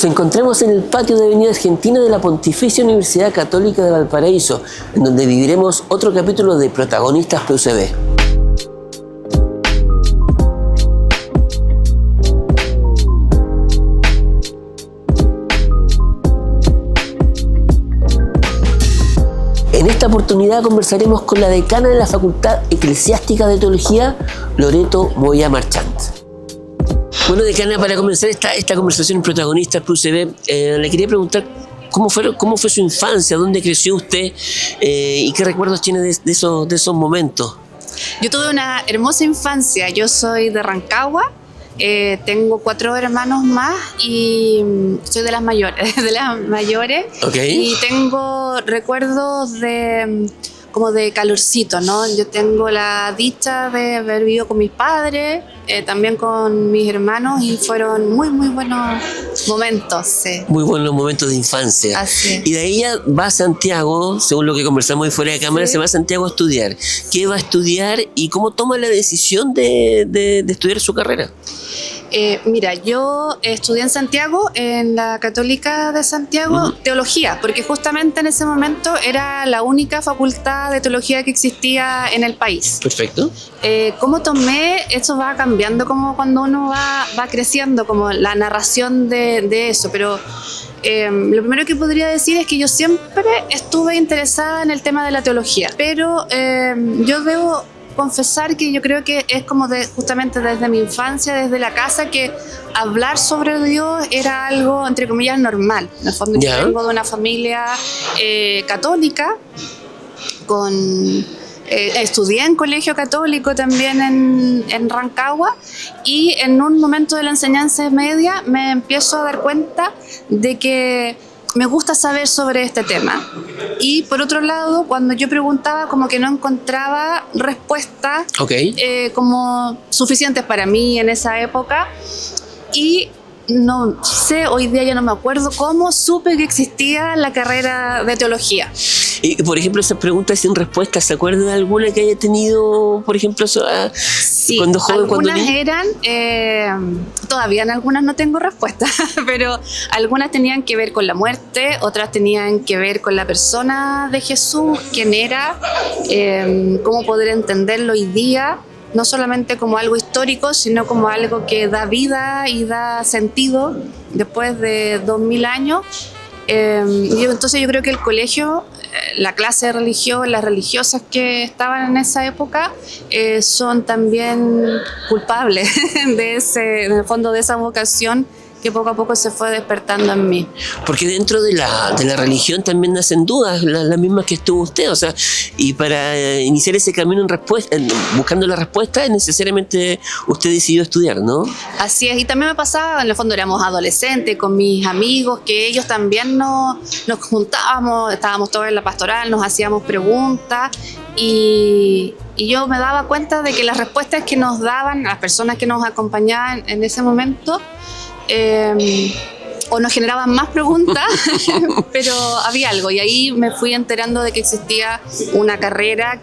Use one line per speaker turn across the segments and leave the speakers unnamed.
Nos encontramos en el patio de Avenida Argentina de la Pontificia Universidad Católica de Valparaíso, en donde viviremos otro capítulo de Protagonistas PUCB. En esta oportunidad conversaremos con la decana de la Facultad Eclesiástica de Teología, Loreto Moya Marchant. Bueno, decana, para comenzar esta conversación en Protagonistas PUCB, le quería preguntar cómo fue su infancia, dónde creció usted y qué recuerdos tiene de esos momentos.
Yo tuve una hermosa infancia. Yo soy de Rancagua, tengo 4 hermanos más y soy de las mayores. Okay. Y tengo recuerdos como de calorcito, ¿no? Yo tengo la dicha de haber vivido con mis padres, también con mis hermanos, y fueron muy, muy buenos momentos. Sí. Muy buenos
momentos de infancia.
Así.
Y de ahí ella va a Santiago, según lo que conversamos ahí fuera de cámara, sí. Se va a Santiago a estudiar. ¿Qué va a estudiar y cómo toma la decisión de estudiar su carrera?
Mira, yo estudié en Santiago, en la Católica de Santiago, teología, porque justamente en ese momento era la única facultad de teología que existía en el país.
Perfecto.
¿Cómo tomé? Eso va cambiando como cuando uno va creciendo, como la narración de eso, pero lo primero que podría decir es que yo siempre estuve interesada en el tema de la teología, pero yo debo confesar que yo creo que es como justamente desde mi infancia, desde la casa, que hablar sobre Dios era algo, entre comillas, normal. En el fondo, yo vengo de una familia católica, estudié en colegio católico también en Rancagua, y en un momento de la enseñanza media me empiezo a dar cuenta de que me gusta saber sobre este tema. Y por otro lado, cuando yo preguntaba, como que no encontraba respuestas como suficientes para mí en esa época. Y no sé, hoy día ya no me acuerdo cómo supe que existía la carrera de teología.
Y, por ejemplo, esas preguntas sin respuesta, ¿se acuerda de alguna que haya tenido, por ejemplo,
sí,
cuando joven?
Algunas eran, todavía en algunas no tengo respuesta, pero algunas tenían que ver con la muerte, otras tenían que ver con la persona de Jesús, quién era, cómo poder entenderlo hoy día, no solamente como algo histórico, sino como algo que da vida y da sentido después de 2000 años. Entonces yo creo que el colegio, la clase de religión, las religiosas que estaban en esa época son también culpables en el fondo de esa vocación que poco a poco se fue despertando en mí.
Porque dentro de la religión también nacen dudas, las mismas que estuvo usted, o sea, y para iniciar ese camino buscando la respuesta, necesariamente usted decidió estudiar, ¿no?
Así es, y también me pasaba, en el fondo éramos adolescentes con mis amigos, que ellos también nos juntábamos, estábamos todos en la pastoral, nos hacíamos preguntas, y yo me daba cuenta de que las respuestas que nos daban las personas que nos acompañaban en ese momento o nos generaban más preguntas, pero había algo, y ahí me fui enterando de que existía una carrera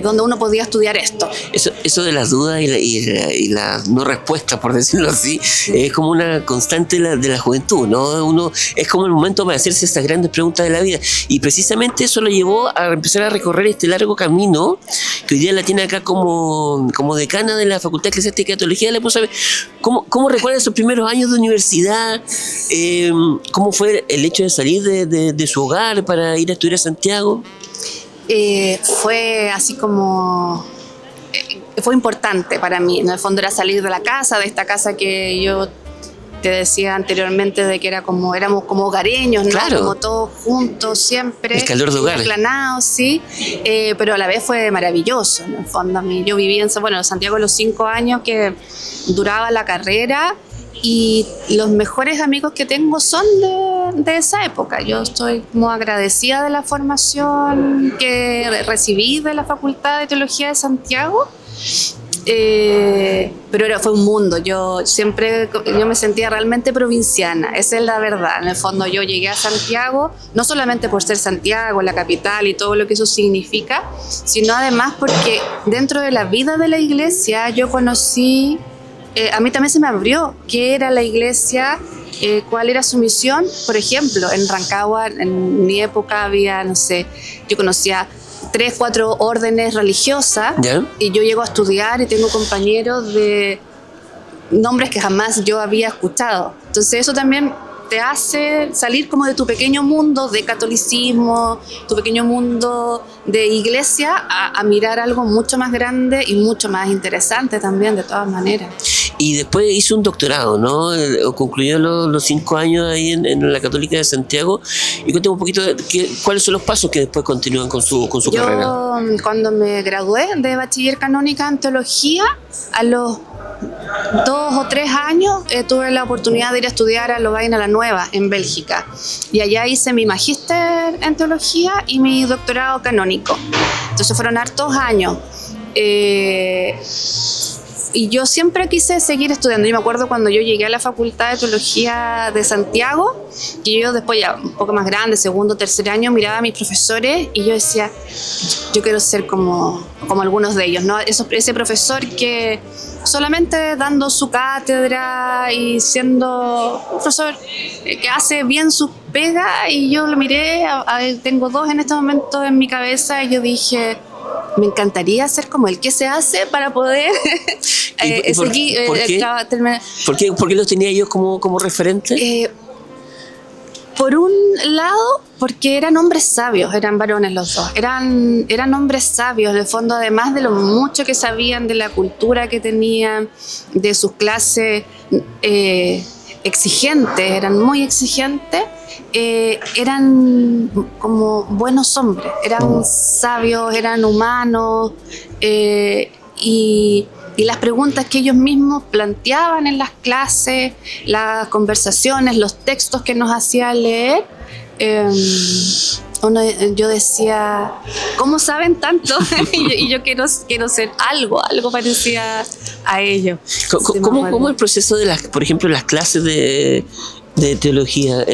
donde uno podía estudiar esto.
Eso de las dudas y la no respuesta, por decirlo así, es como una constante de la juventud, ¿no? Es como el momento para hacerse estas grandes preguntas de la vida, y precisamente eso lo llevó a empezar a recorrer este largo camino que hoy día la tiene acá como decana de la Facultad Eclesiástica de Teología. Le puedo saber cómo recuerda esos primeros años de universidad, cómo fue el hecho de salir de su hogar para ir a estudiar a Santiago.
Fue así como fue importante para mí. En el fondo era salir de la casa, de esta casa que yo te decía anteriormente, de que éramos como hogareños, ¿no?
Claro.
Como todos juntos siempre.
El calor de hogar.
Aplanados, sí. Pero a la vez fue maravilloso. En el fondo, yo viví en Santiago los 5 años que duraba la carrera, y los mejores amigos que tengo son de esa época. Yo estoy muy agradecida de la formación que recibí de la Facultad de Teología de Santiago, pero fue un mundo. Yo me sentía realmente provinciana, esa es la verdad. En el fondo yo llegué a Santiago no solamente por ser Santiago, la capital y todo lo que eso significa, sino además porque dentro de la vida de la iglesia yo conocí, a mí también se me abrió qué era la iglesia, cuál era su misión. Por ejemplo, en Rancagua, en mi época había, no sé, yo conocía 3, 4 órdenes religiosas,
¿Ya?
y yo llego a estudiar y tengo compañeros de nombres que jamás yo había escuchado. Entonces eso también te hace salir como de tu pequeño mundo de catolicismo, tu pequeño mundo de iglesia, a mirar algo mucho más grande y mucho más interesante también, de todas maneras.
Y después hizo un doctorado, ¿no? Concluyó los 5 años ahí en la Católica de Santiago. Y cuéntame un poquito cuáles son los pasos que después continúan con su carrera.
Yo, cuando me gradué de bachiller canónica en teología, a los 2 o 3 años tuve la oportunidad de ir a estudiar a Lovaina la Nueva en Bélgica, y allá hice mi magíster en teología y mi doctorado canónico. Entonces fueron hartos años, y yo siempre quise seguir estudiando. Yo me acuerdo cuando yo llegué a la Facultad de Teología de Santiago, y yo después, ya un poco más grande, segundo, tercer año, miraba a mis profesores y yo decía, yo quiero ser como algunos de ellos, ¿no? Ese profesor que solamente dando su cátedra y siendo un profesor que hace bien su pega. Y yo lo miré, tengo 2 en este momento en mi cabeza, y yo dije, me encantaría ser como el que se hace para poder seguir.
¿Por qué los tenía ellos como referente?
Por un lado, porque eran hombres sabios, eran varones los dos, eran hombres sabios, en el fondo, además de lo mucho que sabían de la cultura que tenían, de sus clases exigentes, eran muy exigentes, eran como buenos hombres, eran sabios, eran humanos, y las preguntas que ellos mismos planteaban en las clases, las conversaciones, los textos que nos hacían leer, yo decía, ¿cómo saben tanto? y yo quiero ser algo parecía a ellos.
¿Cómo el proceso de por ejemplo, las clases de teología?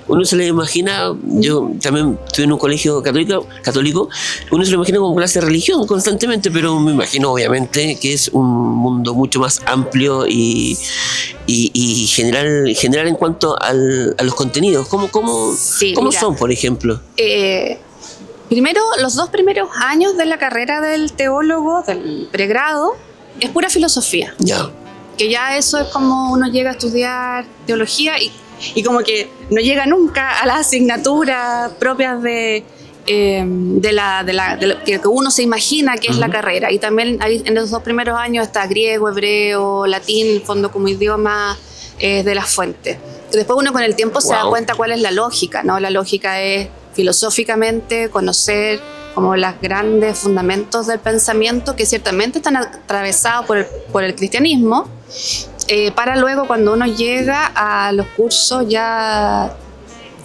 Uno se le imagina, yo también estuve en un colegio católico, uno se lo imagina como clase de religión constantemente, pero me imagino obviamente que es un mundo mucho más amplio y general en cuanto a los contenidos. ¿Cómo son, por ejemplo?
Primero, los 2 primeros años de la carrera del teólogo, del pregrado, es pura filosofía.
Ya.
Que ya eso es como uno llega a estudiar teología y como que no llega nunca a las asignaturas propias de lo que uno se imagina que es la carrera. Y también en los 2 primeros años está griego, hebreo, latín, en el fondo como idioma de las fuentes. Después uno con el tiempo se da cuenta cuál es la lógica, ¿no? La lógica es filosóficamente conocer como los grandes fundamentos del pensamiento, que ciertamente están atravesados por el cristianismo, para luego, cuando uno llega a los cursos ya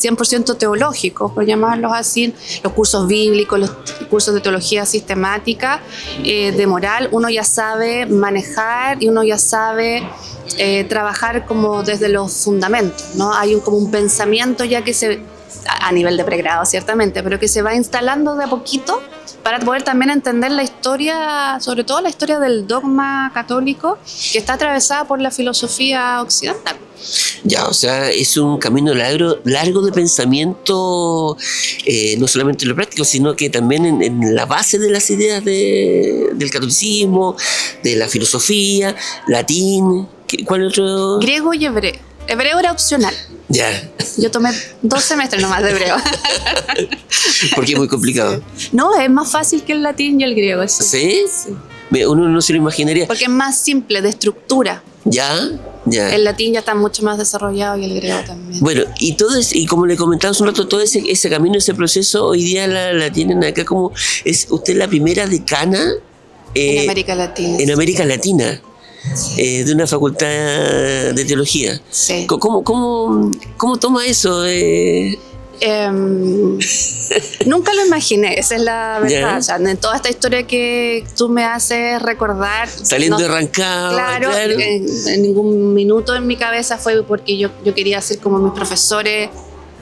100% teológicos, por llamarlos así, los cursos bíblicos, los cursos de teología sistemática, de moral, uno ya sabe manejar y uno ya sabe trabajar como desde los fundamentos, ¿no? Hay como un pensamiento ya a nivel de pregrado ciertamente, pero que se va instalando de a poquito para poder también entender la historia, sobre todo la historia del dogma católico, que está atravesada por la filosofía occidental.
Ya, o sea, es un camino largo de pensamiento, no solamente en lo práctico, sino que también en la base de las ideas del catolicismo, de la filosofía, latín. ¿Cuál otro?
Griego y hebreo. Hebreo era opcional.
Ya.
Yo tomé 2 semestres nomás de hebreo.
Porque es muy complicado.
No, es más fácil que el latín y el griego. Eso.
¿Sí? Uno no se lo imaginaría.
Porque es más simple, de estructura.
Ya.
El latín ya está mucho más desarrollado y el griego también.
Bueno, y como le comentaba hace un rato, todo ese camino, ese proceso, hoy día la tienen acá como... ¿Es usted la primera decana?
En América Latina.
En América Latina. De una facultad de teología.
Sí.
¿Cómo toma eso?
Nunca lo imaginé, esa es la verdad. O sea, en toda esta historia que tú me haces recordar,
saliendo de Rancagua,
claro. En ningún minuto en mi cabeza fue porque yo quería ser como mis profesores,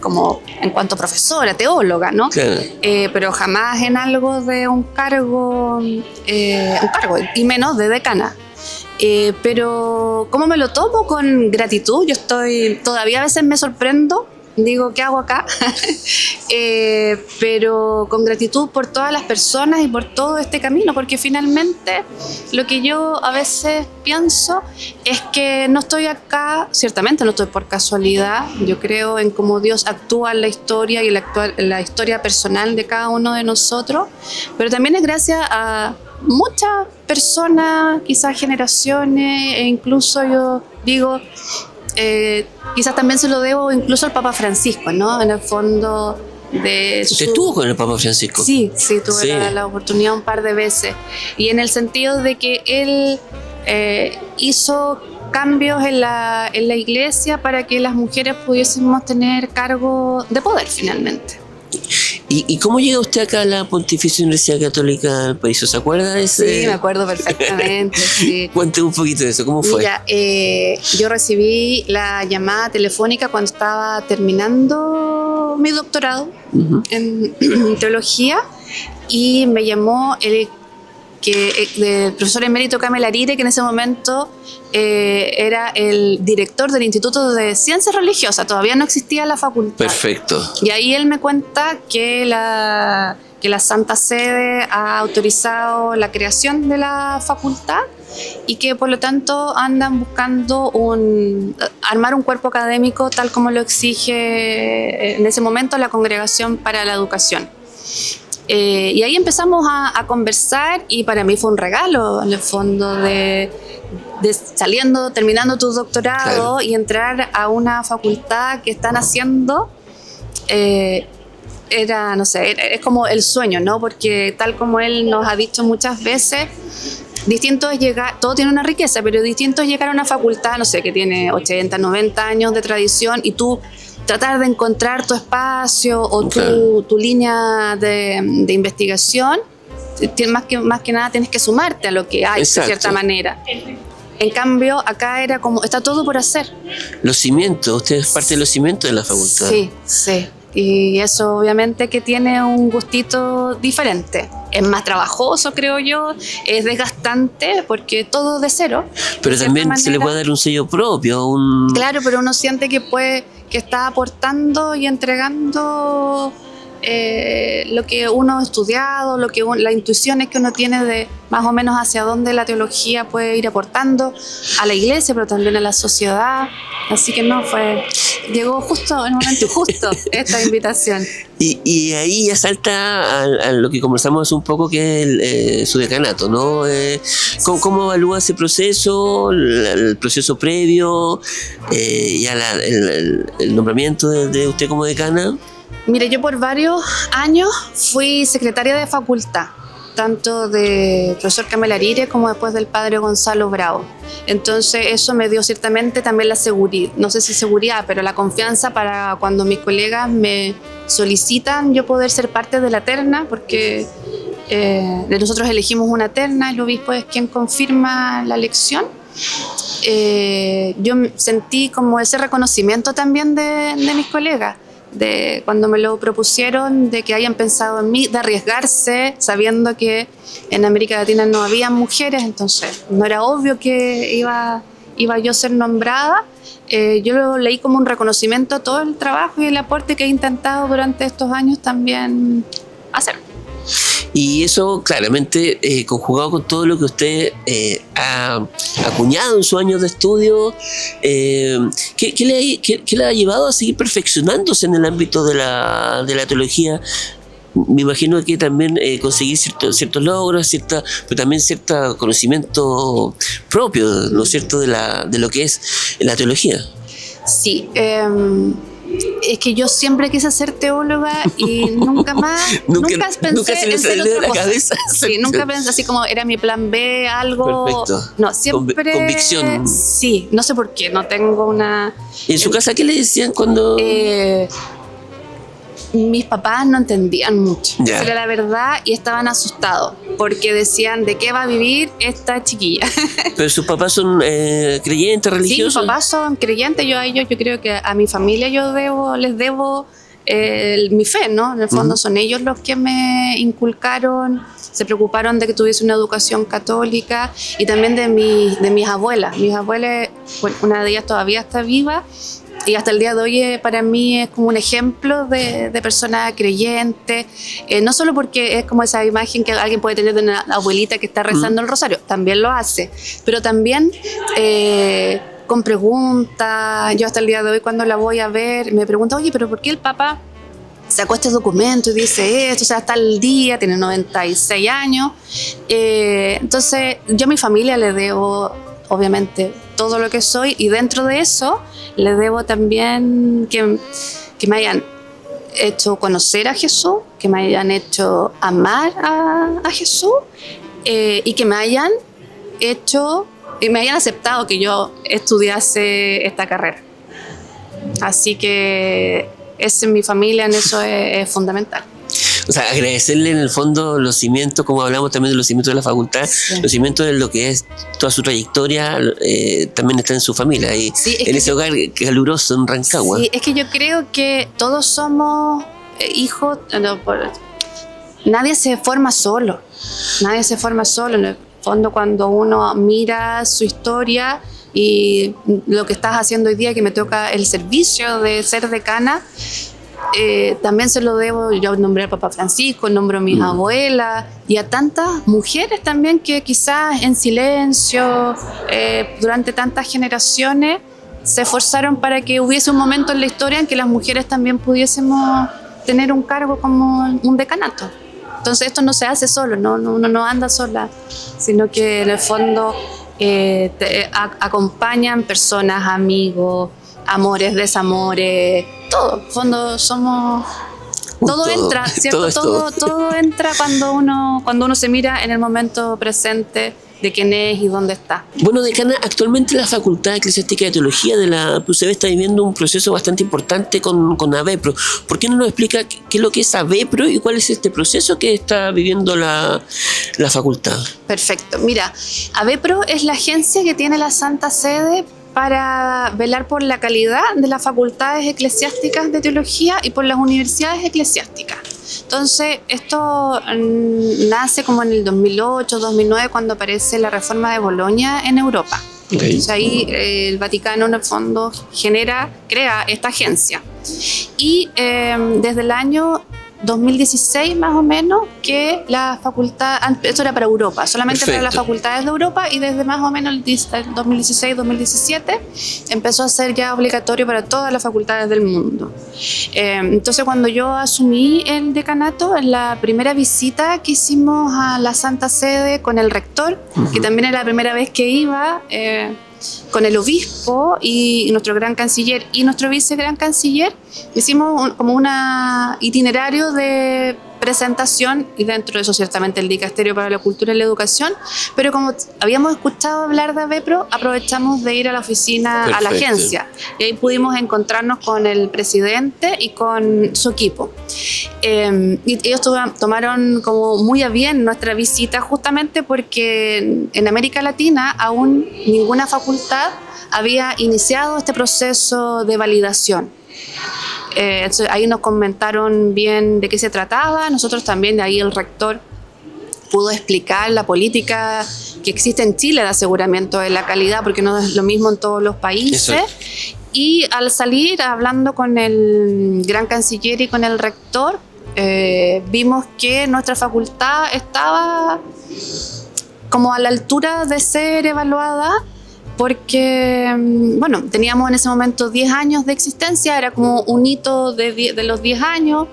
como en cuanto a profesora, teóloga, ¿no?
Claro.
Pero jamás en algo de un cargo, y menos de decana. Pero ¿cómo me lo tomo? Con gratitud. Todavía a veces me sorprendo, digo, ¿qué hago acá? Pero con gratitud por todas las personas y por todo este camino, porque finalmente lo que yo a veces pienso es que no estoy acá, ciertamente no estoy por casualidad. Yo creo en cómo Dios actúa en la historia y en la historia personal de cada uno de nosotros, pero también es gracias a muchas personas, quizás generaciones, e incluso yo digo, quizás también se lo debo incluso al Papa Francisco, ¿no? En el fondo de
¿Usted estuvo con el Papa Francisco?
Sí, tuve la oportunidad un par de veces. Y en el sentido de que él hizo cambios en la iglesia para que las mujeres pudiésemos tener cargo de poder finalmente.
¿Y cómo llega usted acá a la Pontificia Universidad Católica del país? ¿Se acuerda de ese?
Sí, me acuerdo perfectamente. Sí.
Cuénteme un poquito de eso, ¿cómo fue?
Mira, yo recibí la llamada telefónica cuando estaba terminando mi doctorado en teología, y me llamó el profesor emérito Kamel Arire, que en ese momento era el director del Instituto de Ciencias Religiosas. Todavía no existía la facultad.
Perfecto.
Y ahí él me cuenta que la Santa Sede ha autorizado la creación de la facultad y que por lo tanto andan buscando armar un cuerpo académico tal como lo exige en ese momento la Congregación para la Educación. Y ahí empezamos a conversar, y para mí fue un regalo, en el fondo, de terminando tu doctorado, claro, y entrar a una facultad que están haciendo, es como el sueño, ¿no? Porque tal como él nos ha dicho muchas veces, distinto es llegar, todo tiene una riqueza, pero distinto es llegar a una facultad, no sé, que tiene 80, 90 años de tradición, y tú tratar de encontrar tu espacio o tu línea de investigación. Más que nada tienes que sumarte a lo que hay. Exacto. De cierta manera. En cambio, acá era como, está todo por hacer.
Los cimientos, usted es parte de los cimientos de la facultad.
Sí. Y eso obviamente que tiene un gustito diferente. Es más trabajoso, creo yo, es desgastante porque todo de cero.
Pero también manera, se le puede dar un sello propio.
Claro, pero uno siente que está aportando y entregando lo que uno ha estudiado, las intuiciones que uno tiene de más o menos hacia dónde la teología puede ir aportando a la iglesia, pero también a la sociedad. Así que llegó justo en el momento justo esta invitación.
Y ahí ya salta a lo que conversamos hace un poco, que es su decanato, ¿no? ¿Cómo evalúa ese proceso, el proceso previo, ya el nombramiento de usted como decana?
Mire, yo por varios años fui secretaria de facultad, tanto del profesor Kamel Arire como después del padre Gonzalo Bravo. Entonces eso me dio ciertamente también la seguridad, no sé si seguridad, pero la confianza para cuando mis colegas me solicitan yo poder ser parte de la terna, porque nosotros elegimos una terna, el obispo es quien confirma la elección. Yo sentí como ese reconocimiento también de mis colegas, de cuando me lo propusieron, de que hayan pensado en mí, de arriesgarse, sabiendo que en América Latina no había mujeres, entonces no era obvio que iba yo a ser nombrada. Yo lo leí como un reconocimiento a todo el trabajo y el aporte que he intentado durante estos años también hacer.
Y eso claramente conjugado con todo lo que usted ha acuñado en sus años de estudio, ¿qué le ha llevado a seguir perfeccionándose en el ámbito de la teología? Me imagino que también conseguir ciertos logros, pero también cierto conocimiento propio, ¿no es cierto?, de lo que es la teología.
Sí, es que yo siempre quise ser teóloga y nunca pensé
se le
en ser
salió de la
otra
cabeza.
cosa. Sí, nunca pensé así como era mi plan B, algo.
Perfecto.
No, siempre.
Convicción.
Sí, no sé por qué, no tengo una.
¿En su casa qué le decían cuando...?
Mis papás no entendían mucho,
Ya.
era la verdad, y estaban asustados porque decían, ¿de qué va a vivir esta chiquilla?
¿Pero sus papás son creyentes, religiosos?
Sí, mis papás son creyentes. Yo creo que a mi familia les debo mi fe, ¿no? En el fondo son ellos los que me inculcaron, se preocuparon de que tuviese una educación católica y también de mis abuelas. Mis abuelas, bueno, una de ellas todavía está viva y hasta el día de hoy para mí es como un ejemplo de persona creyente, no solo porque es como esa imagen que alguien puede tener de una abuelita que está rezando el rosario, también lo hace, pero también con preguntas. Yo hasta el día de hoy cuando la voy a ver me pregunto, oye, pero ¿por qué el Papa sacó este documento y dice esto? O sea, hasta el día, tiene 96 años. Entonces, yo a mi familia le debo, obviamente, todo lo que soy, y dentro de eso le debo también que me hayan hecho conocer a Jesús, que me hayan hecho amar a Jesús, y que me hayan hecho y me hayan aceptado que yo estudiase esta carrera. Así que en mi familia en eso es fundamental.
O sea, agradecerle en el fondo los cimientos, como hablamos también de los cimientos de la facultad, sí. Los cimientos de lo que es toda su trayectoria, también está en su familia, y sí, en ese hogar caluroso en Rancagua.
Sí, es que yo creo que todos somos hijos, nadie se forma solo, en el fondo cuando uno mira su historia y lo que estás haciendo hoy día, que me toca el servicio de ser decana, también se lo debo. Yo nombré al Papa Francisco, nombro a mis abuelas y a tantas mujeres también que quizás en silencio durante tantas generaciones se esforzaron para que hubiese un momento en la historia en que las mujeres también pudiésemos tener un cargo como un decanato. Entonces esto no se hace solo, ¿no? Uno no anda sola, sino que en el fondo te acompañan personas, amigos, amores, desamores, todo. En el fondo somos... Todo entra, ¿cierto? Todo entra cuando uno se mira en el momento presente de quién es y dónde está.
Bueno, decana, actualmente la Facultad Eclesiástica de Teología de la PUCB está viviendo un proceso bastante importante con AVEPRO. ¿Por qué no nos explica qué es lo que es AVEPRO y cuál es este proceso que está viviendo la facultad?
Perfecto. Mira, AVEPRO es la agencia que tiene la Santa Sede para velar por la calidad de las facultades eclesiásticas de teología y por las universidades eclesiásticas. Entonces, esto nace como en el 2008, 2009, cuando aparece la reforma de Bolonia en Europa. Okay. Entonces ahí el Vaticano en el fondo crea esta agencia. Y desde el año 2016 más o menos que la facultad, esto era para Europa, solamente Perfecto. Para las facultades de Europa, y desde más o menos el 2016-2017 empezó a ser ya obligatorio para todas las facultades del mundo. Entonces cuando yo asumí el decanato, en la primera visita que hicimos a la Santa Sede con el rector, que también era la primera vez que iba, con el obispo y nuestro gran canciller y nuestro vice gran canciller, hicimos como un itinerario de presentación, y dentro de eso ciertamente el Dicasterio para la Cultura y la Educación, pero como habíamos escuchado hablar de AVEPRO, aprovechamos de ir a la oficina, Perfecto. A la agencia, y ahí pudimos encontrarnos con el presidente y con su equipo. Y ellos tomaron como muy a bien nuestra visita, justamente porque en América Latina aún ninguna facultad había iniciado este proceso de validación. Ahí nos comentaron bien de qué se trataba. Nosotros también, de ahí el rector pudo explicar la política que existe en Chile de aseguramiento de la calidad, porque no es lo mismo en todos los países. Eso. Y al salir, hablando con el gran canciller y con el rector, vimos que nuestra facultad estaba como a la altura de ser evaluada, porque, bueno, teníamos en ese momento 10 años de existencia, era como un hito de los 10 años,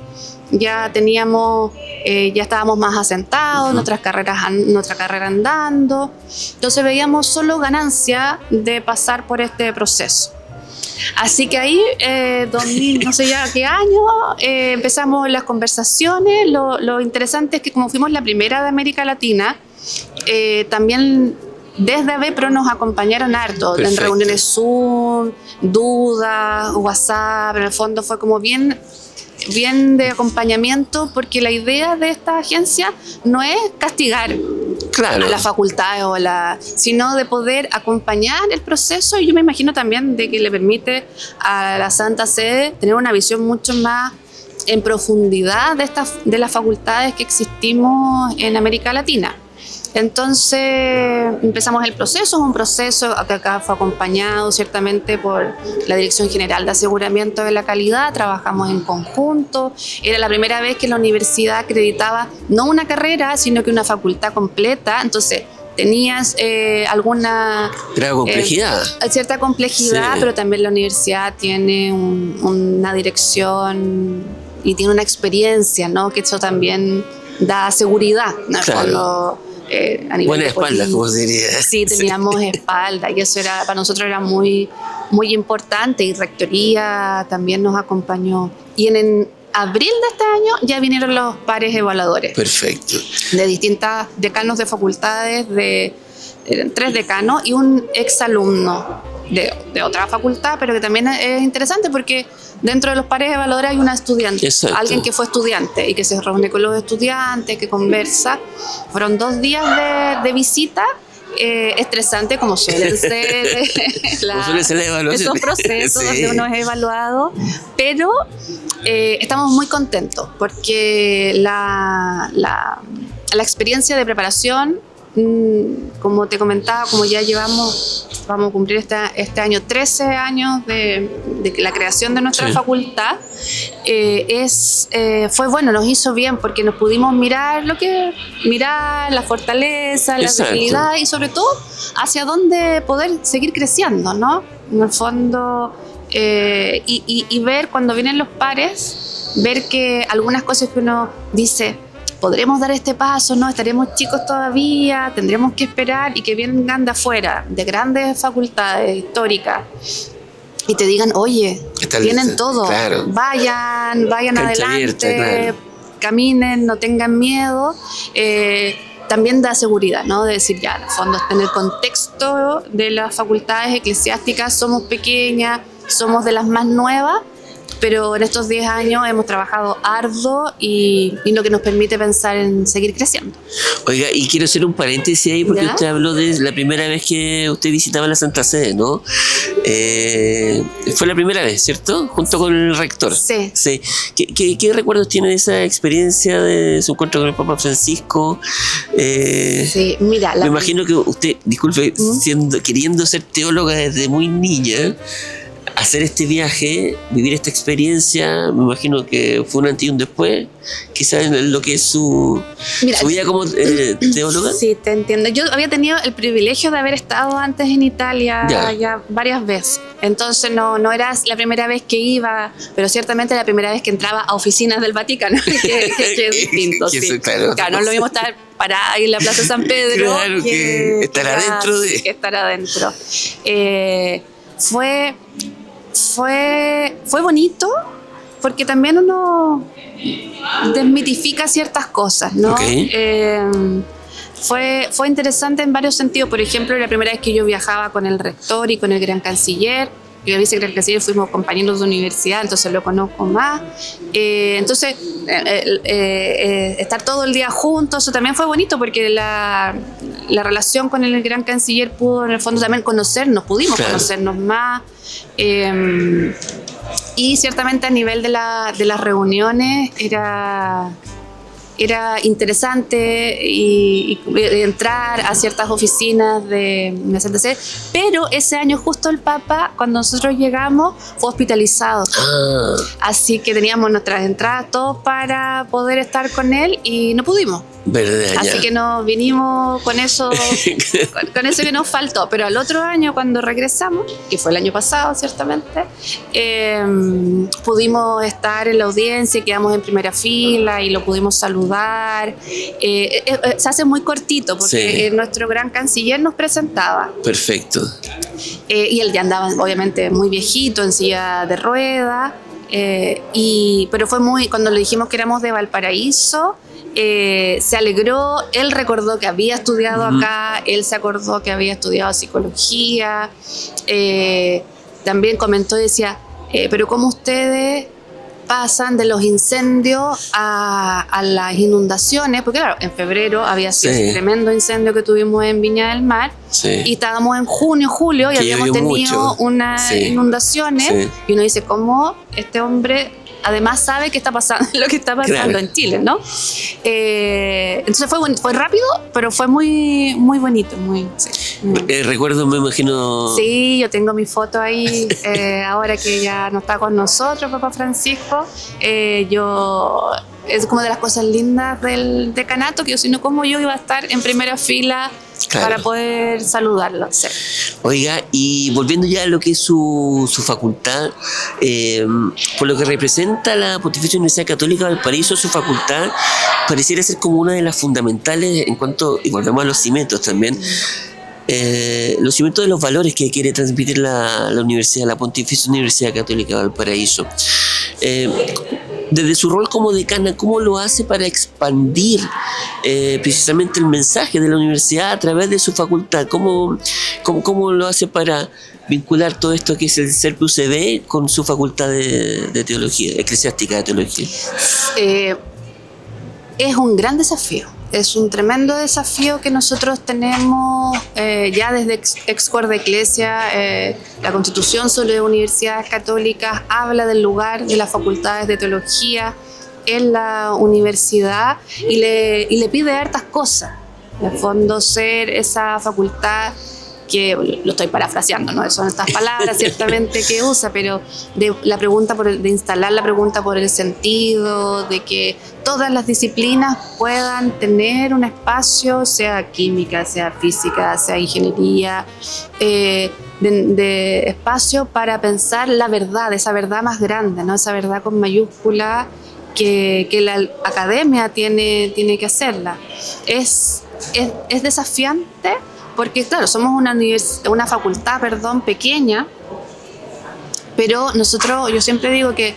ya teníamos, ya estábamos más asentados, nuestra carrera andando, entonces veíamos solo ganancia de pasar por este proceso. Así que ahí, 2000, no sé ya qué año, empezamos las conversaciones. Lo interesante es que como fuimos la primera de América Latina, también desde AVEPRO nos acompañaron harto, Perfecto. En reuniones Zoom, dudas, WhatsApp. En el fondo fue como bien de acompañamiento, porque la idea de esta agencia no es castigar a la facultad sino de poder acompañar el proceso, y yo me imagino también de que le permite a la Santa Sede tener una visión mucho más en profundidad de las facultades que existimos en América Latina. Entonces empezamos el proceso, un proceso que acá fue acompañado ciertamente por la Dirección General de Aseguramiento de la Calidad, trabajamos en conjunto, era la primera vez que la universidad acreditaba no una carrera, sino que una facultad completa, entonces tenías alguna...
complejidad.
Cierta complejidad, sí. Pero también la universidad tiene una dirección y tiene una experiencia, ¿no? Que eso también da seguridad, ¿no?
Claro.
A nivel
buena espalda, como se diría.
Sí, teníamos espalda y eso para nosotros era muy, muy importante, y Rectoría también nos acompañó. Y en abril de este año ya vinieron los pares evaluadores.
Perfecto.
De distintas decanos de facultades, eran 3 decanos y un exalumno de otra facultad, pero que también es interesante porque dentro de los pares evaluadores hay una estudiante.
Exacto.
Alguien que fue estudiante y que se reúne con los estudiantes, que conversa. Fueron 2 días de visita, estresante como suelen ser, esos procesos, sí. Donde uno es evaluado, pero estamos muy contentos porque la experiencia de preparación, como te comentaba, como ya vamos a cumplir este año 13 años de la creación de nuestra facultad, fue bueno, nos hizo bien porque nos pudimos mirar la fortaleza, la debilidad y sobre todo hacia dónde poder seguir creciendo, ¿no? En el fondo, y ver cuando vienen los pares, ver que algunas cosas que uno dice, ¿podremos dar este paso? ¿No? ¿Estaremos chicos todavía? ¿Tendremos que esperar? Y que vengan de afuera, de grandes facultades históricas, y te digan, oye, tienen todo, claro. vayan Cancha adelante, abierta, claro. Caminen, no tengan miedo. También da seguridad, ¿no? De decir, ya, en el fondo, en el contexto de las facultades eclesiásticas somos pequeñas, somos de las más nuevas, pero en estos 10 años hemos trabajado arduo y lo que nos permite pensar en seguir creciendo.
Oiga, y quiero hacer un paréntesis ahí porque usted habló de la primera vez que usted visitaba la Santa Sede, ¿no? Fue la primera vez, ¿cierto? Junto con el rector.
Sí.
Sí. ¿Qué recuerdos tiene de esa experiencia de su encuentro con el Papa Francisco?
Sí, mira.
Me imagino que usted, disculpe, queriendo ser teóloga desde muy niña, hacer este viaje, vivir esta experiencia, me imagino que fue un antes y un después, quizás en lo que es su vida como teóloga.
Sí, te entiendo. Yo había tenido el privilegio de haber estado antes en Italia ya varias veces. Entonces no era la primera vez que iba, pero ciertamente la primera vez que entraba a oficinas del Vaticano, que es distinto. Sí. Claro, no lo mismo estar parada ahí en la Plaza San Pedro.
Claro, que estar adentro de...
Que estar adentro. Fue bonito porque también uno desmitifica ciertas cosas, ¿no?
Okay.
Fue interesante en varios sentidos. Por ejemplo, la primera vez que yo viajaba con el rector y con el gran canciller, y el vicegran canciller, fuimos compañeros de universidad, entonces lo conozco más. Entonces, estar todo el día juntos, eso también fue bonito porque la relación con el gran canciller pudo en el fondo también pudimos conocernos más. Y ciertamente a nivel de las reuniones era interesante y entrar a ciertas oficinas de la Santa Sede, pero ese año justo el Papa, cuando nosotros llegamos, fue hospitalizado. Así que teníamos nuestras entradas todos para poder estar con él y no pudimos.
¿Verdad?
Así que nos vinimos con eso, con eso que nos faltó. Pero al otro año, cuando regresamos, que fue el año pasado, ciertamente, pudimos estar en la audiencia, quedamos en primera fila y lo pudimos saludar. Se hace muy cortito porque nuestro gran canciller nos presentaba.
Perfecto.
Y él ya andaba, obviamente, muy viejito, en silla de ruedas. Pero fue cuando le dijimos que éramos de Valparaíso, se alegró. Él recordó que había estudiado acá, él se acordó que había estudiado psicología, también comentó y decía, pero ¿cómo ustedes pasan de los incendios a las inundaciones? Porque claro, en febrero había sido ese tremendo incendio que tuvimos en Viña del Mar, y estábamos en junio, julio, y habíamos tenido unas inundaciones, y uno dice, ¿cómo este hombre además sabe qué está pasando, lo que está pasando
Claro.
en Chile, ¿no? Entonces fue rápido, pero fue muy, muy bonito, sí.
Recuerdo, me imagino.
Sí, yo tengo mi foto ahí, ahora que ya no está con nosotros, Papa Francisco. Es como de las cosas lindas del decanato, que yo, si no, como yo iba a estar en primera fila.
Claro.
Para poder saludarlo. Sí.
Oiga, y volviendo ya a lo que es su facultad, por lo que representa la Pontificia Universidad Católica de Valparaíso, su facultad pareciera ser como una de las fundamentales en cuanto, y volvemos a los cimientos también, los cimientos de los valores que quiere transmitir la universidad, la Pontificia Universidad Católica de Valparaíso. Desde su rol como decana, ¿cómo lo hace para expandir precisamente el mensaje de la universidad a través de su facultad? ¿Cómo lo hace para vincular todo esto que es el CERP UCB con su facultad de teología, eclesiástica de teología?
Es un gran desafío. Es un tremendo desafío que nosotros tenemos ya desde Excor de Iglesia. La Constitución sobre universidades católicas habla del lugar de las facultades de teología en la universidad y le pide hartas cosas. En el fondo, ser esa facultad que, lo estoy parafraseando, no son estas palabras ciertamente que usa, pero de instalar la pregunta por el sentido, de que todas las disciplinas puedan tener un espacio, sea química, sea física, sea ingeniería, de espacio para pensar la verdad, esa verdad más grande, ¿no? Esa verdad con mayúscula que la academia tiene que hacerla. Es desafiante. Porque, claro, somos una facultad, pequeña, pero yo siempre digo que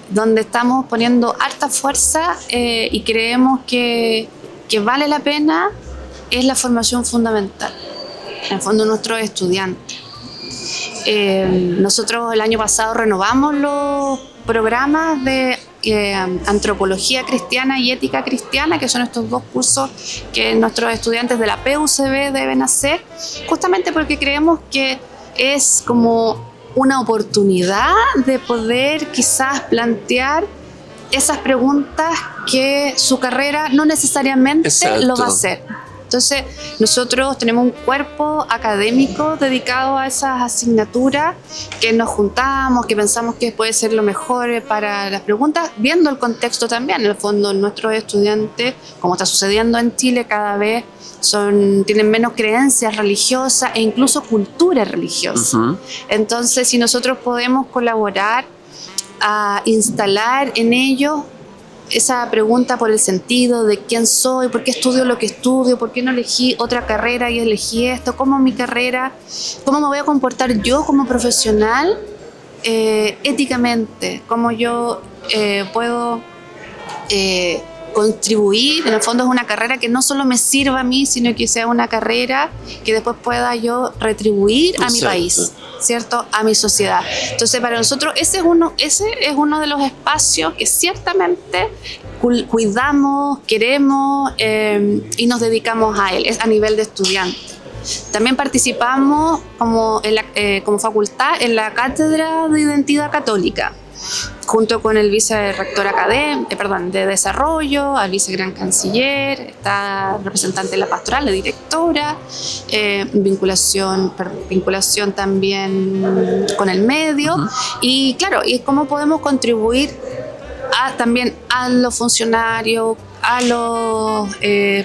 donde estamos poniendo harta fuerza y creemos que vale la pena es la formación fundamental, en el fondo nuestros estudiantes. Nosotros el año pasado renovamos los programas de antropología cristiana y ética cristiana, que son estos dos cursos que nuestros estudiantes de la PUCB deben hacer, justamente porque creemos que es como una oportunidad de poder quizás plantear esas preguntas que su carrera no necesariamente
Exacto.
lo va a hacer. Entonces, nosotros tenemos un cuerpo académico dedicado a esas asignaturas, que nos juntamos, que pensamos que puede ser lo mejor para las preguntas, viendo el contexto también. En el fondo, nuestros estudiantes, como está sucediendo en Chile, cada vez tienen menos creencias religiosas e incluso cultura religiosa.
Uh-huh.
Entonces, si nosotros podemos colaborar a instalar en ellos esa pregunta por el sentido de quién soy, por qué estudio lo que estudio, por qué no elegí otra carrera y elegí esto, cómo mi carrera, cómo me voy a comportar yo como profesional éticamente, cómo yo puedo contribuir. En el fondo es una carrera que no solo me sirva a mí, sino que sea una carrera que después pueda yo retribuir a mi país, ¿cierto? A mi sociedad. Entonces, para nosotros ese es uno de los espacios que ciertamente cuidamos, queremos y nos dedicamos a él, es a nivel de estudiante. También participamos como facultad en la Cátedra de Identidad Católica, junto con el vicerrector de Desarrollo, al vicegran canciller, está representante de la pastoral, la directora, vinculación también con el medio. Uh-huh. Y claro, y cómo podemos contribuir también a los funcionarios, a los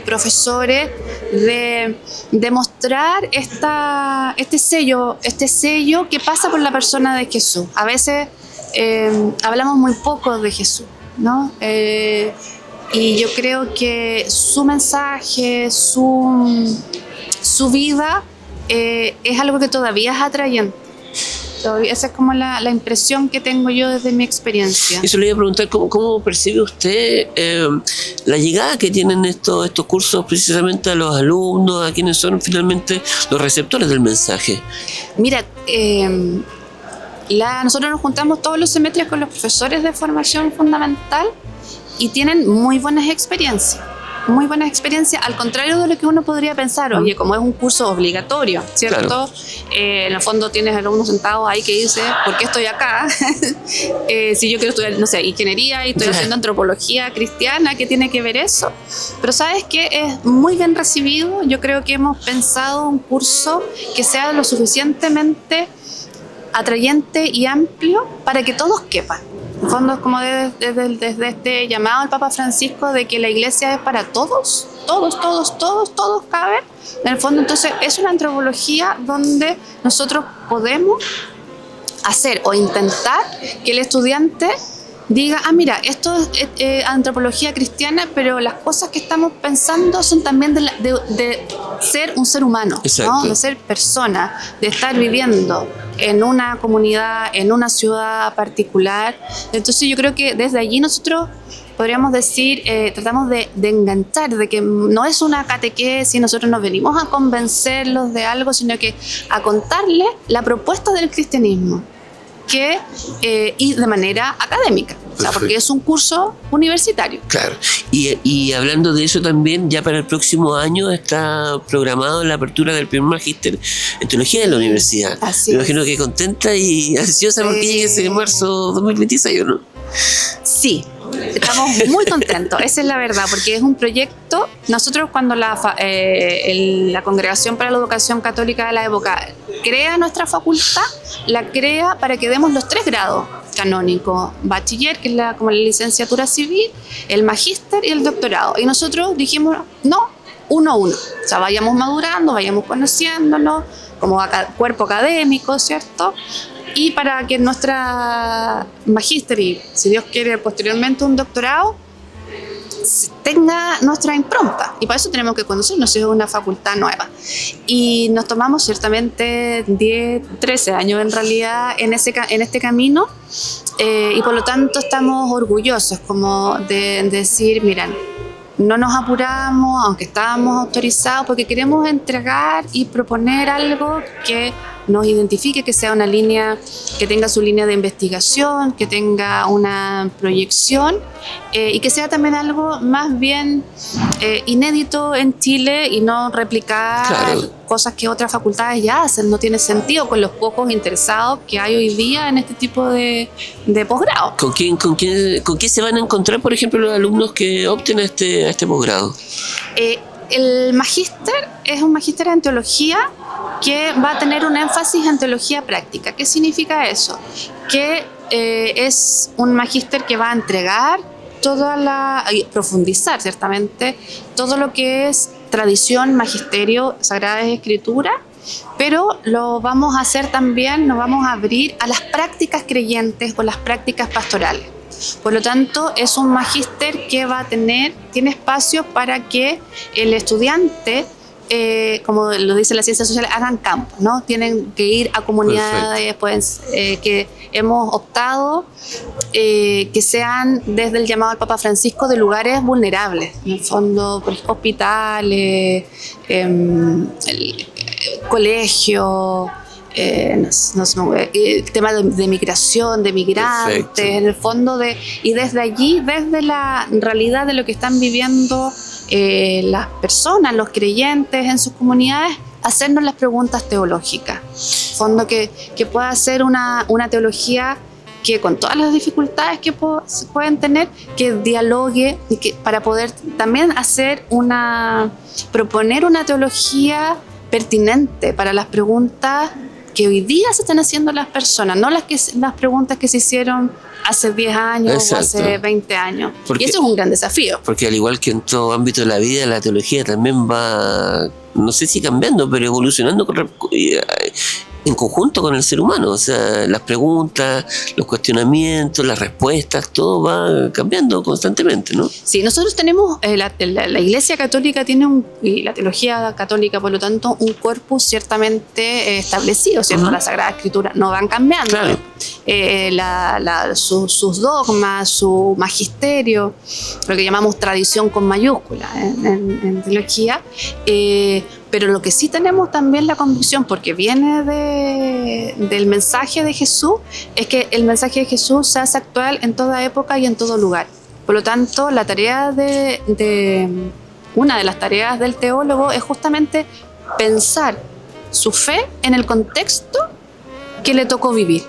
profesores, de mostrar este sello que pasa por la persona de Jesús. A veces hablamos muy poco de Jesús, ¿no? Y yo creo que su mensaje, su vida es algo que todavía es atrayente. Esa es como la impresión que tengo yo desde mi experiencia.
Eso le iba a preguntar, ¿cómo percibe usted la llegada que tienen estos cursos precisamente a los alumnos, a quienes son finalmente los receptores del mensaje?
Mira, nosotros nos juntamos todos los semestres con los profesores de formación fundamental y tienen muy buenas experiencias. muy buenas experiencias, al contrario de lo que uno podría pensar, oye, como es un curso obligatorio, ¿cierto?
Claro.
En el fondo tienes alumnos sentados ahí que dice, ¿por qué estoy acá? Si yo quiero estudiar, no sé, ingeniería y estoy haciendo antropología cristiana, ¿qué tiene que ver eso? Pero ¿sabes qué? Es muy bien recibido. Yo creo que hemos pensado un curso que sea lo suficientemente atrayente y amplio para que todos quepan. En el fondo es como desde este llamado al Papa Francisco de que la iglesia es para todos caben. En el fondo, entonces, es una antropología donde nosotros podemos hacer o intentar que el estudiante diga, mira, esto es antropología cristiana, pero las cosas que estamos pensando son también de ser un ser humano, ¿no? De ser persona, de estar viviendo en una comunidad, en una ciudad particular. Entonces yo creo que desde allí nosotros podríamos decir, tratamos de enganchar, de que no es una catequesis, nosotros nos venimos a convencerlos de algo, sino que a contarles la propuesta del cristianismo, y de manera académica, o sea, porque es un curso universitario.
Claro, y hablando de eso también, ya para el próximo año está programado la apertura del primer magíster en teología de la universidad.
Así
me imagino que contenta y ansiosa porque llegue ese marzo 2026, ¿no?
Sí, estamos muy contentos, esa es la verdad, porque es un proyecto. Nosotros cuando la Congregación para la Educación Católica de la época crea nuestra facultad, la crea para que demos los 3 grados canónicos: bachiller, que es como la licenciatura civil, el magíster y el doctorado. Y nosotros dijimos, no, 1 a 1, o sea, vayamos madurando, vayamos conociéndonos como cuerpo académico, ¿cierto? Y para que nuestra magíster y, si Dios quiere, posteriormente un doctorado, tenga nuestra impronta. Y para eso tenemos que conocernos, es una facultad nueva. Y nos tomamos ciertamente 10, 13 años en realidad en este camino, y por lo tanto estamos orgullosos como de decir, miren, no nos apuramos, aunque estábamos autorizados, porque queremos entregar y proponer algo que nos identifique, que sea una línea, que tenga su línea de investigación, que tenga una proyección, y que sea también algo más bien inédito en Chile y no replicar cosas que otras facultades ya hacen. No tiene sentido con los pocos interesados que hay hoy día en este tipo de posgrado.
¿Con qué se van a encontrar, por ejemplo, los alumnos que opten a este posgrado?
El magíster es un magíster en teología que va a tener un énfasis en teología práctica. ¿Qué significa eso? Que es un magíster que va a entregar profundizar ciertamente todo lo que es tradición, magisterio, Sagradas Escrituras, pero lo vamos a hacer también, nos vamos a abrir a las prácticas creyentes o las prácticas pastorales. Por lo tanto, es un magíster que tiene espacio para que el estudiante, como lo dice la ciencia social, hagan campo, ¿no? Tienen que ir a comunidades, pues, que hemos optado que sean, desde el llamado al Papa Francisco, de lugares vulnerables, en el fondo, hospitales, colegios, tema de migración, de migrantes. Perfecto. En el fondo y desde allí, desde la realidad de lo que están viviendo las personas, los creyentes en sus comunidades, hacernos las preguntas teológicas. En el fondo que pueda ser una teología que, con todas las dificultades que pueden tener, que dialogue y para poder también proponer una teología pertinente para las preguntas que hoy día se están haciendo las personas, no las preguntas que se hicieron hace 10 años. Exacto. O hace 20 años. Y eso es un gran desafío.
Porque al igual que en todo ámbito de la vida, la teología también va, no sé si cambiando, pero evolucionando en conjunto con el ser humano. O sea, las preguntas, los cuestionamientos, las respuestas, todo va cambiando constantemente, ¿no?
Sí, nosotros tenemos, la Iglesia Católica y la teología católica, por lo tanto, un corpus ciertamente establecido, ¿cierto? Uh-huh. Las Sagradas Escrituras no van cambiando. Claro. Sus dogmas, su magisterio, lo que llamamos tradición con mayúscula en teología, pero lo que sí tenemos también la convicción, porque viene del mensaje de Jesús, es que el mensaje de Jesús se hace actual en toda época y en todo lugar. Por lo tanto, la tarea de una de las tareas del teólogo es justamente pensar su fe en el contexto que le tocó vivir.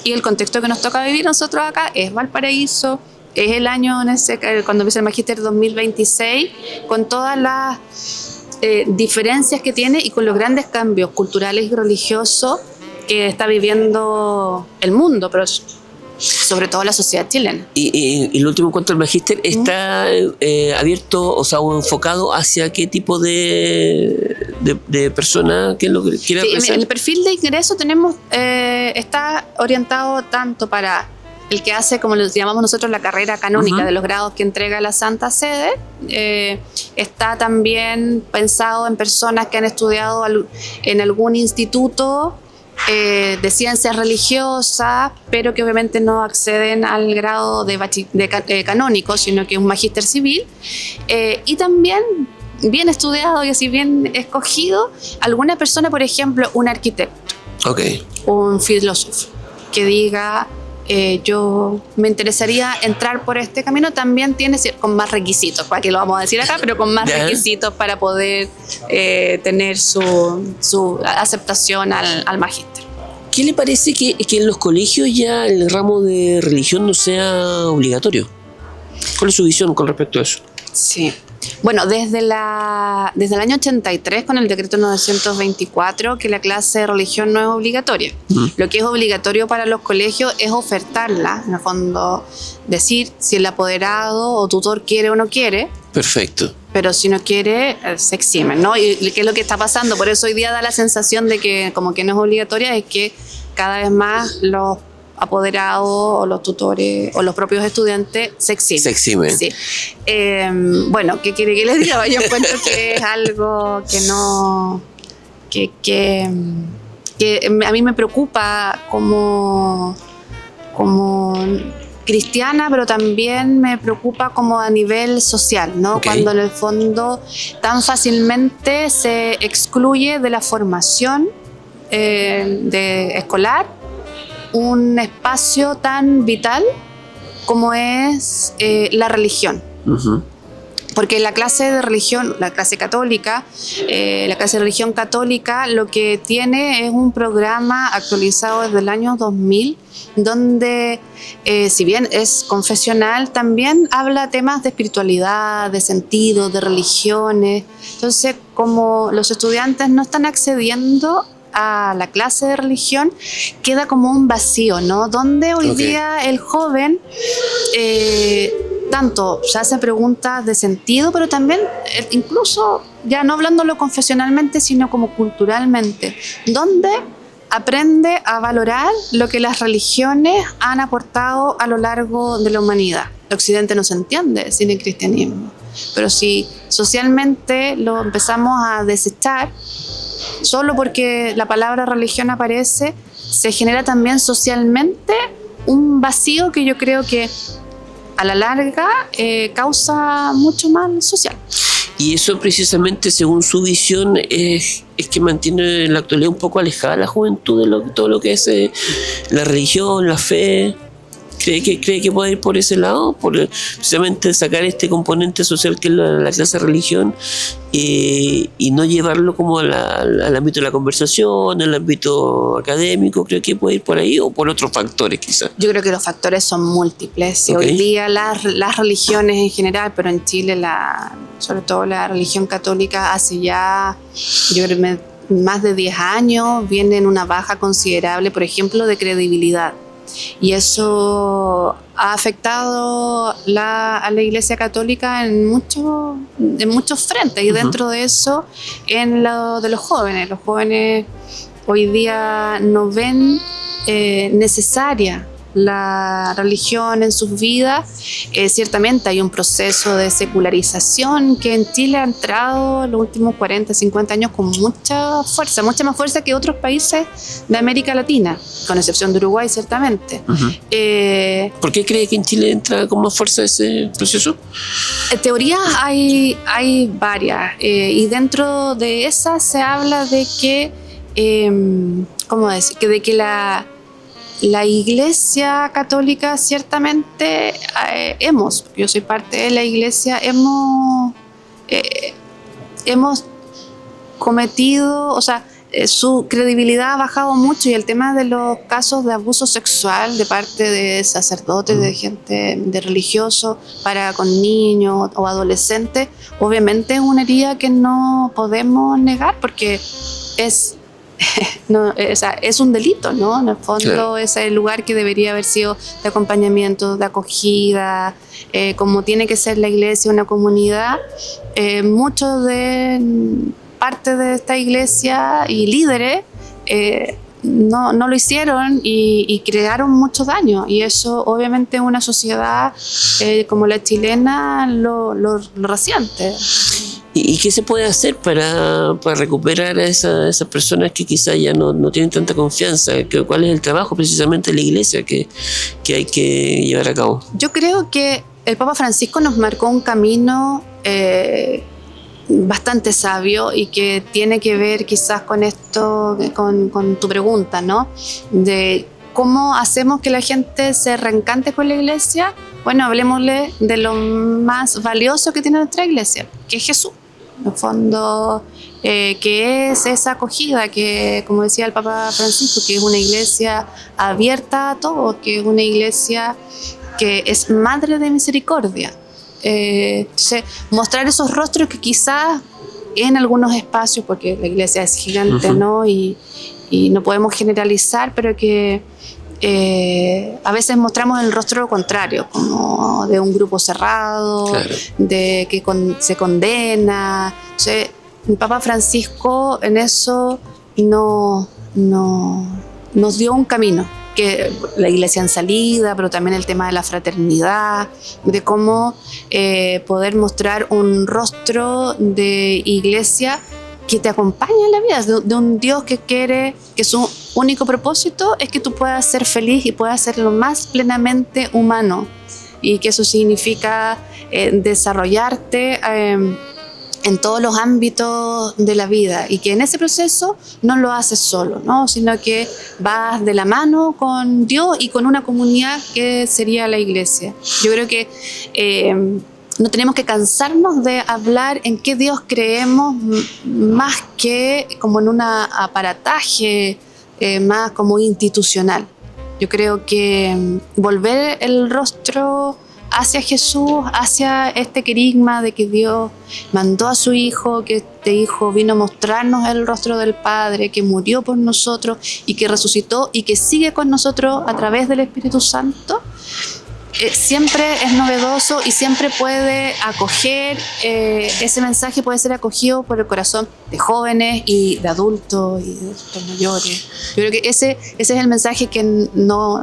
Y el contexto que nos toca vivir nosotros acá es Valparaíso, es el año cuando empieza el Magíster 2026, con todas las diferencias que tiene y con los grandes cambios culturales y religiosos que está viviendo el mundo, pero sobre todo la sociedad chilena.
Y lo último en cuanto al magíster, ¿está abierto, o sea, o enfocado hacia qué tipo de persona, qué es lo que quiere hacer?
El perfil de ingreso tenemos está orientado tanto para el que hace, como lo llamamos nosotros, la carrera canónica de los grados que entrega la Santa Sede. Está también pensado en personas que han estudiado en algún instituto de ciencias religiosas, pero que obviamente no acceden al grado de canónico, sino que es un magíster civil. Y también bien estudiado y así bien escogido, alguna persona, por ejemplo, un arquitecto, un filósofo, que diga, yo me interesaría entrar por este camino, también tiene con más requisitos, para que lo vamos a decir acá, pero con más requisitos para poder tener su aceptación al magíster.
¿Qué le parece que en los colegios ya el ramo de religión no sea obligatorio? ¿Cuál es su visión con respecto a eso?
Sí. Bueno, desde el año 83, con el decreto 924, que la clase de religión no es obligatoria. Lo que es obligatorio para los colegios es ofertarla, en el fondo, decir si el apoderado o tutor quiere o no quiere.
Perfecto.
Pero si no quiere, se exime, ¿no? Y qué es lo que está pasando. Por eso hoy día da la sensación de que como que no es obligatoria, es que cada vez más los apoderados o los tutores o los propios estudiantes se eximen.
Se eximen.
Sí. Bueno, ¿qué quiere que les diga? Yo encuentro que es algo que no... que a mí me preocupa como cristiana, pero también me preocupa como a nivel social, ¿no? Cuando en el fondo tan fácilmente se excluye de la formación escolar un espacio tan vital como es la religión. Porque la clase de religión, la clase católica, la clase de religión católica lo que tiene es un programa actualizado desde el año 2000, donde si bien es confesional, también habla temas de espiritualidad, de sentido, de religiones. Entonces, como los estudiantes no están accediendo a la clase de religión, queda como un vacío, ¿no? Donde hoy día el joven tanto se hace preguntas de sentido, pero también incluso ya no hablándolo confesionalmente, sino como culturalmente, donde aprende a valorar lo que las religiones han aportado a lo largo de la humanidad. El Occidente no se entiende sin el cristianismo, pero si socialmente lo empezamos a desechar solo porque la palabra religión aparece, se genera también socialmente un vacío que yo creo que a la larga causa mucho mal social.
Y eso precisamente, según su visión, es que mantiene en la actualidad un poco alejada a la juventud de todo lo que es la religión, la fe. ¿Cree que puede ir por ese lado? Por precisamente sacar este componente social que es la clase de religión y no llevarlo como al ámbito de la conversación, al ámbito académico. ¿Creo que puede ir por ahí o por otros factores quizás?
Yo creo que los factores son múltiples. Hoy día las religiones en general, pero en Chile sobre todo la religión católica hace ya, yo creo, más de 10 años viene en una baja considerable, por ejemplo, de credibilidad. Y eso ha afectado a la Iglesia Católica en muchos frentes, y dentro de eso en lo de los jóvenes. Los jóvenes hoy día no ven necesaria la religión en sus vidas. Ciertamente hay un proceso de secularización que en Chile ha entrado en los últimos 40, 50 años con mucha fuerza, mucha más fuerza que otros países de América Latina, con excepción de Uruguay, ciertamente.
¿Por qué cree que en Chile entra con más fuerza ese proceso?
Teorías hay varias, y dentro de esas se habla de que, ¿cómo decir? De que la Iglesia Católica ciertamente yo soy parte de la Iglesia, hemos hemos cometido, o sea, su credibilidad ha bajado mucho, y el tema de los casos de abuso sexual de parte de sacerdotes, de gente, de religiosos, para con niños o adolescentes, obviamente es una herida que no podemos negar, porque es no, o sea, es un delito, ¿no? En el fondo, claro, es el lugar que debería haber sido de acompañamiento, de acogida, como tiene que ser la iglesia, una comunidad. Muchos de parte de esta iglesia y líderes no lo hicieron, y crearon mucho daño, y eso obviamente una sociedad como la chilena lo resiente.
¿Y qué se puede hacer para recuperar a esas personas que quizás ya no tienen tanta confianza? ¿Cuál es el trabajo precisamente de la iglesia que hay que llevar a cabo?
Yo creo que el Papa Francisco nos marcó un camino bastante sabio, y que tiene que ver quizás con esto, con tu pregunta, ¿no? De cómo hacemos que la gente se reencante con la iglesia. Bueno, hablemosle de lo más valioso que tiene nuestra iglesia, que es Jesús. En el fondo, que es esa acogida que, como decía el Papa Francisco, que es una iglesia abierta a todos, que es una iglesia que es madre de misericordia. Entonces, mostrar esos rostros que quizás en algunos espacios, porque la iglesia es gigante, ¿no? Y no podemos generalizar, pero que a veces mostramos el rostro contrario, como de un grupo cerrado, claro, de que se condena. Entonces, el Papa Francisco en eso nos dio un camino, que la iglesia en salida, pero también el tema de la fraternidad, de cómo poder mostrar un rostro de iglesia que te acompaña en la vida, de un Dios que quiere, que su único propósito es que tú puedas ser feliz y puedas ser lo más plenamente humano, y que eso significa desarrollarte en todos los ámbitos de la vida, y que en ese proceso no lo haces solo, ¿no? Sino que vas de la mano con Dios y con una comunidad que sería la iglesia. Yo creo que no tenemos que cansarnos de hablar en qué Dios creemos, más que como en un aparataje más como institucional. Yo creo que volver el rostro hacia Jesús, hacia este querigma de que Dios mandó a su Hijo, que este Hijo vino a mostrarnos el rostro del Padre, que murió por nosotros y que resucitó y que sigue con nosotros a través del Espíritu Santo, siempre es novedoso y siempre puede acoger, ese mensaje puede ser acogido por el corazón de jóvenes y de adultos y de adultos mayores. Yo creo que ese es el mensaje que no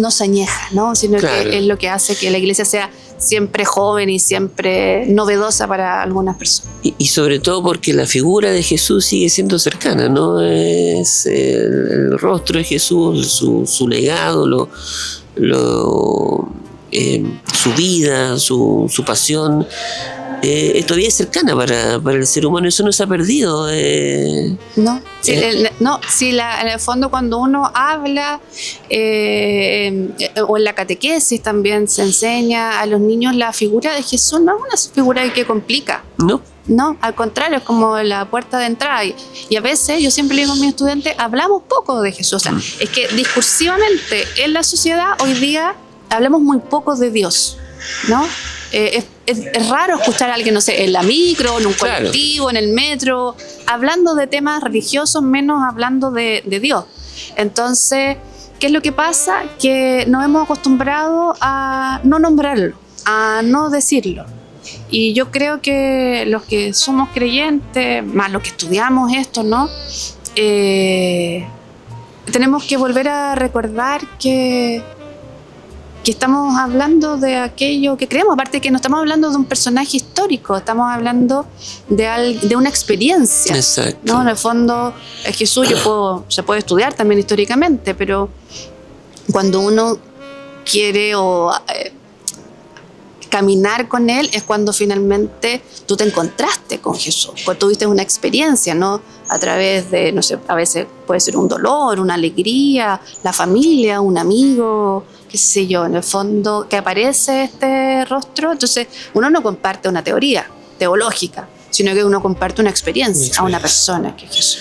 se añeja, ¿no? Sino claro, que es lo que hace que la iglesia sea siempre joven y siempre novedosa para algunas personas.
Y sobre todo porque la figura de Jesús sigue siendo cercana, ¿no? Es el rostro de Jesús, su legado, su vida, su pasión, todavía es cercana para el ser humano. Eso no se ha perdido.
No, en el fondo cuando uno habla o en la catequesis también se enseña a los niños, la figura de Jesús no es una figura que complica. No, al contrario, es como la puerta de entrada. Y a veces, yo siempre le digo a mis estudiantes, hablamos poco de Jesús. O sea, es que discursivamente en la sociedad hoy día hablamos muy poco de Dios, ¿no? Es raro escuchar a alguien, no sé, en la micro, en un colectivo, claro, en el metro, hablando de temas religiosos, menos hablando de Dios. Entonces, ¿qué es lo que pasa? Que nos hemos acostumbrado a no nombrarlo, a no decirlo. Y yo creo que los que somos creyentes, más los que estudiamos esto, ¿no? Tenemos que volver a recordar que estamos hablando de aquello que creemos, aparte que no estamos hablando de un personaje histórico, estamos hablando de una experiencia.
Exacto.
¿No? En el fondo, Jesús se puede estudiar también históricamente, pero cuando uno quiere caminar con él es cuando finalmente tú te encontraste con Jesús, cuando tuviste una experiencia, ¿no? A través de, no sé, a veces puede ser un dolor, una alegría, la familia, un amigo, qué sé yo, en el fondo que aparece este rostro, entonces uno no comparte una teoría teológica, sino que uno comparte una experiencia a una persona que es Jesús.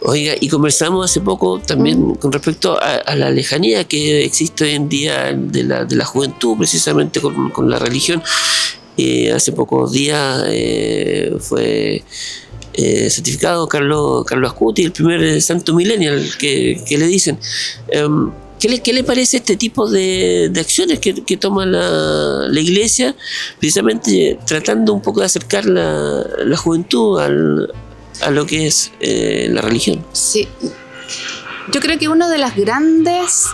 Oiga, y conversamos hace poco también con respecto a la lejanía que existe hoy en día de la juventud, precisamente con la religión. Hace pocos días fue certificado Carlos Acutis, el primer santo millennial que le dicen. ¿Qué le parece este tipo de acciones que toma la Iglesia, precisamente tratando un poco de acercar la juventud a lo que es la religión?
Sí, yo creo que uno de las grandes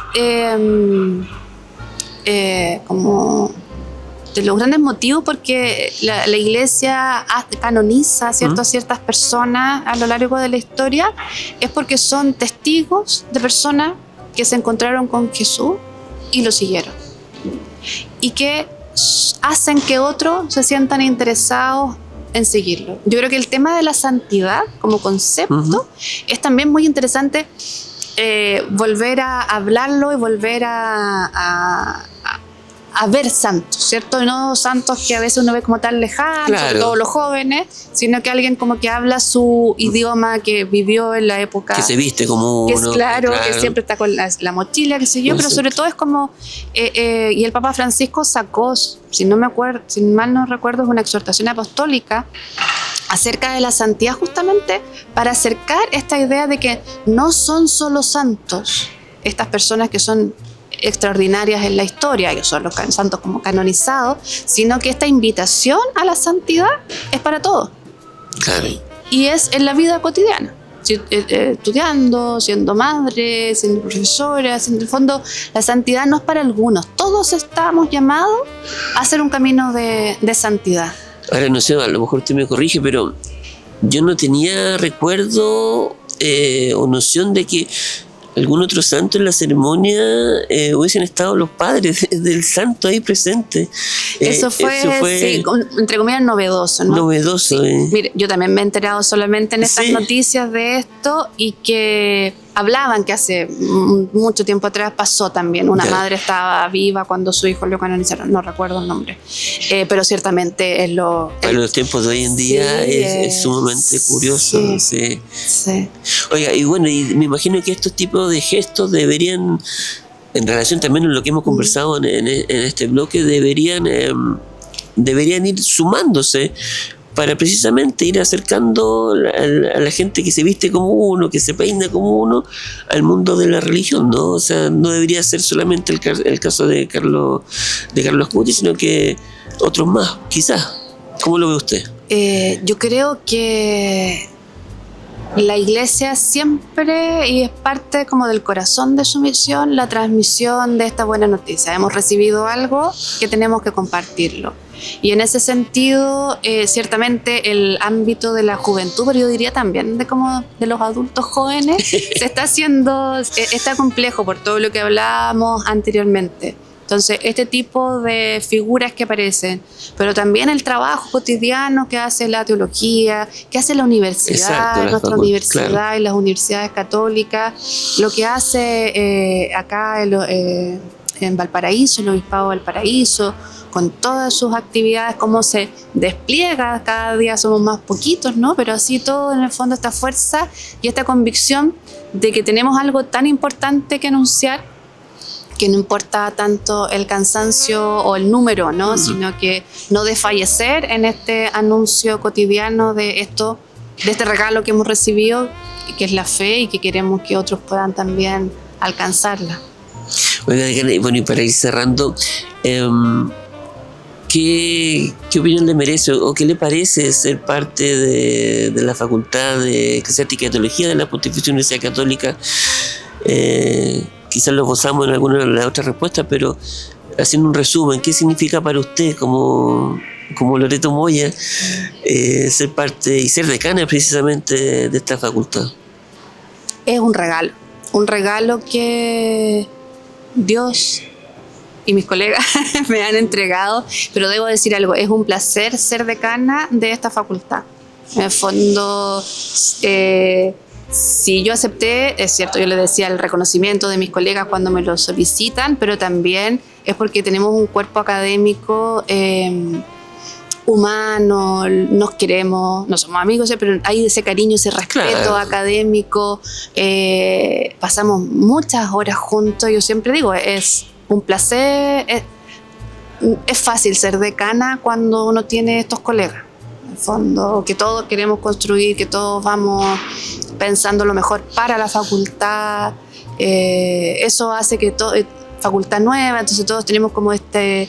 como de los grandes motivos porque la Iglesia canoniza, ¿cierto?, a ciertas personas a lo largo de la historia es porque son testigos de personas que se encontraron con Jesús y lo siguieron y que hacen que otros se sientan interesados en seguirlo. Yo creo que el tema de la santidad como concepto es también muy interesante volver a hablarlo y volver a ver santos, ¿cierto? No santos que a veces uno ve como tan lejanos,
claro,
sobre todo los jóvenes, sino que alguien como que habla su idioma, que vivió en la época.
Que se viste como
que
uno.
Es claro, que siempre está con la mochila, qué sé yo, pero sobre todo es como... y el Papa Francisco sacó, si mal no recuerdo, es una exhortación apostólica acerca de la santidad justamente para acercar esta idea de que no son solo santos estas personas que son extraordinarias en la historia, que son los santos como canonizados, sino que esta invitación a la santidad es para todos.
Claro.
Y es en la vida cotidiana, estudiando, siendo madre, siendo profesora, en el fondo la santidad no es para algunos, todos estamos llamados a hacer un camino de santidad.
Ahora no sé, a lo mejor usted me corrige, pero yo no tenía recuerdo o noción de que algún otro santo en la ceremonia hubiesen estado los padres del santo ahí presentes.
Eso fue sí, entre comillas, novedoso, ¿no?
Novedoso.
Sí. Mire, yo también me he enterado solamente en estas noticias de esto y que hablaban que hace mucho tiempo atrás pasó también. Una madre estaba viva cuando su hijo lo canonizaron, no recuerdo el nombre, pero ciertamente es lo...
Para los tiempos de hoy en día es sumamente curioso.
Sí.
Oiga, y bueno, y me imagino que estos tipos de gestos deberían, en relación también a lo que hemos conversado en este bloque, deberían ir sumándose para precisamente ir acercando a la gente que se viste como uno, que se peina como uno, al mundo de la religión, ¿no? O sea, no debería ser solamente el caso de Carlos Acutis, sino que otros más, quizás. ¿Cómo lo ve usted?
Yo creo que la Iglesia siempre, y es parte como del corazón de su misión, la transmisión de esta buena noticia. Hemos recibido algo que tenemos que compartirlo. Y en ese sentido, ciertamente el ámbito de la juventud, pero yo diría también de los adultos jóvenes, está complejo por todo lo que hablábamos anteriormente. Entonces, este tipo de figuras que aparecen, pero también el trabajo cotidiano que hace la teología, que hace la universidad, nuestra universidad, claro, y las universidades católicas, lo que hace acá en Valparaíso, el Obispado de Valparaíso, con todas sus actividades, cómo se despliega, cada día somos más poquitos, ¿no? Pero así todo, en el fondo, esta fuerza y esta convicción de que tenemos algo tan importante que anunciar, que no importa tanto el cansancio o el número, ¿no? Sino que no desfallecer en este anuncio cotidiano de este regalo que hemos recibido, que es la fe, y que queremos que otros puedan también alcanzarla.
Bueno, y para ir cerrando, ¿qué opinión le merece o qué le parece ser parte de la Facultad de Eclesiástica y Teología de la Pontificia Universidad Católica? Quizás lo gozamos en alguna de las otras respuestas, pero haciendo un resumen, ¿qué significa para usted como Loreto Moya ser parte y ser decana precisamente de esta facultad?
Es un regalo que Dios y mis colegas me han entregado, pero debo decir algo, es un placer ser decana de esta facultad. En el fondo, si yo acepté, es cierto, yo le decía el reconocimiento de mis colegas cuando me lo solicitan, pero también es porque tenemos un cuerpo académico humano, nos queremos, no somos amigos, pero hay ese cariño, ese respeto académico, pasamos muchas horas juntos, yo siempre digo, es un placer, es fácil ser decana cuando uno tiene estos colegas, en el fondo, que todos queremos construir, que todos vamos pensando lo mejor para la facultad, eso hace que facultad nueva, entonces todos tenemos como este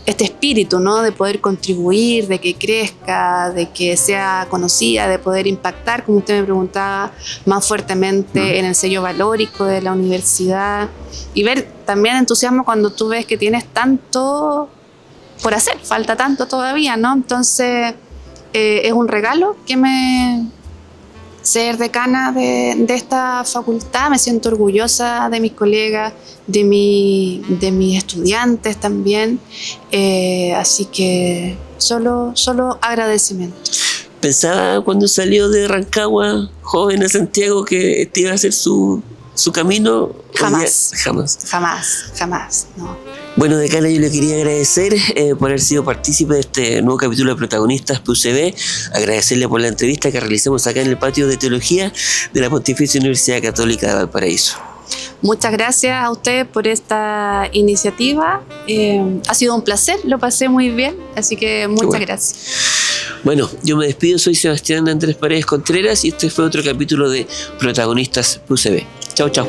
espíritu, ¿no? De poder contribuir, de que crezca, de que sea conocida, de poder impactar, como usted me preguntaba, más fuertemente en el sello valórico de la universidad, y ver también entusiasmo cuando tú ves que tienes tanto por hacer, falta tanto todavía, ¿no? Entonces es un regalo ser decana de esta facultad. Me siento orgullosa de mis colegas, de mis estudiantes también, así que solo agradecimiento.
¿Pensaba cuando salió de Rancagua, joven a Santiago, que este iba a ser su camino?
Jamás, no.
Bueno, decana, yo le quería agradecer por haber sido partícipe de este nuevo capítulo de Protagonistas PUCB, agradecerle por la entrevista que realizamos acá en el patio de Teología de la Pontificia Universidad Católica de Valparaíso.
Muchas gracias a usted por esta iniciativa, ha sido un placer, lo pasé muy bien, así que muchas gracias.
Bueno, yo me despido, soy Sebastián Andrés Paredes Contreras y este fue otro capítulo de Protagonistas PUCB. Chao, chao.